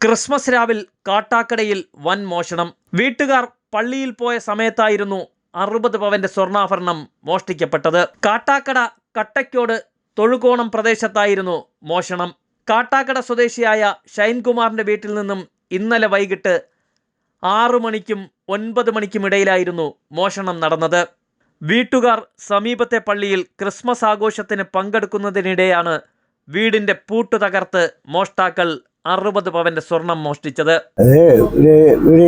Christmas രാവിൽ കാട്ടാക്കടയിൽ വൻ മോഷണം. വീട്ടുകാർ പള്ളിയിൽ പോയ സമയത്തായിരുന്നു 60 പവന്റെ സ്വർണ്ണാഭരണം മോഷ്ടിക്കപ്പെട്ടത്. കാട്ടാക്കട കട്ടയ്ക്കോട് തൊഴുകോണം പ്രദേശത്തായിരുന്നു മോഷണം. കാട്ടാക്കട സ്വദേശിയായ ഷൈൻകുമാറിന്റെ വീട്ടിൽ നിന്നും ഇന്നലെ വൈകിട്ട് 6 മണിക്കും 9 മണിക്കും ഇടയിലായിരുന്നു മോഷണം നടന്നത്. വീട്ടുകാർ സമീപത്തെ പള്ളിയിൽ ക്രിസ്മസ് ആഘോഷത്തിന് പങ്കെടുക്കുന്നതിനിടെയാണ് വീടിന്റെ പൂട്ട് തകർത്ത് മോഷ്ടാക്കൾ 60 പവന്റെ സ്വർണം മോഷ്ടിച്ചത്.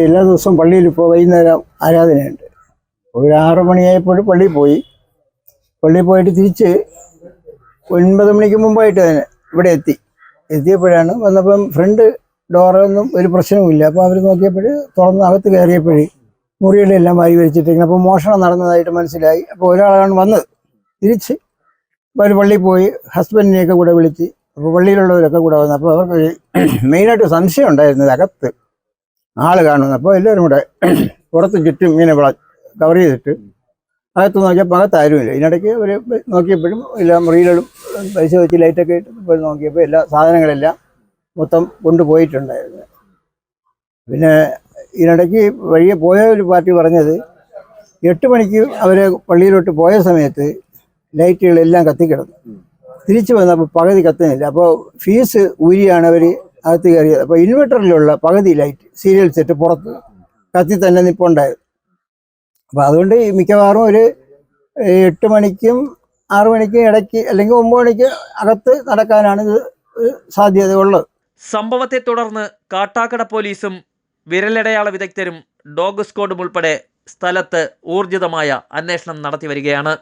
എല്ലാ ദിവസവും പള്ളിയിൽ ഇപ്പോൾ വൈകുന്നേരം ആരാധനയുണ്ട്. ഒരു 6 മണിയായപ്പോൾ പള്ളിയിൽ പോയിട്ട് തിരിച്ച് 9 മണിക്ക് മുമ്പായിട്ട് തന്നെ ഇവിടെ എത്തിയപ്പോഴാണ് വന്നപ്പം ഫ്രണ്ട് ഡോറൊന്നും ഒരു പ്രശ്നവുമില്ല. അപ്പോൾ അവർ നോക്കിയപ്പോൾ തുറന്ന് അകത്ത് കയറിയപ്പോഴേ മുറികളെല്ലാം വാരി വലിച്ചിട്ടിരിക്കണം. അപ്പോൾ മോഷണം നടന്നതായിട്ട് മനസ്സിലായി. അപ്പോൾ ഒരാളാണ് വന്നത്. തിരിച്ച് അവർ പള്ളിയിൽ പോയി ഹസ്ബൻഡിനെയൊക്കെ കൂടെ വിളിച്ച്, അപ്പോൾ പള്ളിയിലുള്ളവരൊക്കെ കൂടെ വന്നു. അപ്പോൾ അവർക്ക് മെയിനായിട്ട് സംശയം ഉണ്ടായിരുന്നത് അകത്ത് ആൾ കാണുന്നു. അപ്പോൾ എല്ലാവരും കൂടെ പുറത്ത് ചുറ്റും ഇങ്ങനെ കവർ ചെയ്തിട്ട് അകത്ത് നോക്കിയപ്പോൾ അകത്താരുമില്ല. ഇതിനിടയ്ക്ക് അവർ നോക്കിയപ്പോഴും എല്ലാ മുറിയിലും പരിശോധിച്ച് ലൈറ്റൊക്കെ ഇട്ട് പോയി നോക്കിയപ്പോൾ എല്ലാ സാധനങ്ങളെല്ലാം മൊത്തം കൊണ്ടുപോയിട്ടുണ്ടായിരുന്നു. പിന്നെ ഇതിനിടയ്ക്ക് വഴിയെ പോയ ഒരു പാർട്ടി പറഞ്ഞത് 8 മണിക്ക് അവർ പള്ളിയിലോട്ട് പോയ സമയത്ത് ലൈറ്റുകളെല്ലാം കത്തിക്കിടന്നു. തിരിച്ചു വന്നപ്പോൾ പകുതി കത്തുന്നില്ല. അപ്പോൾ ഫീസ് ഊരിയാണ് അവർ അകത്ത് കയറിയത്. അപ്പോൾ ഇൻവെർട്ടറിലുള്ള പകുതി ലൈറ്റ് സീരിയൽ സെറ്റ് പുറത്ത് കത്തി തന്നെ നിൽപ്പുണ്ടായത്. അപ്പോൾ അതുകൊണ്ട് മിക്കവാറും ഒരു 8 മണിക്കും 6 മണിക്കും ഇടയ്ക്ക് അല്ലെങ്കിൽ 9 മണിക്ക് അകത്ത് നടക്കാനാണ് ഇത് സാധ്യത ഉള്ളത്. സംഭവത്തെ തുടർന്ന് കാട്ടാക്കട പോലീസും വിരലടയാള വിദഗ്ധരും ഡോഗ് സ്ക്വാഡും ഉൾപ്പെടെ സ്ഥലത്ത് ഊർജിതമായ അന്വേഷണം നടത്തി വരികയാണ്.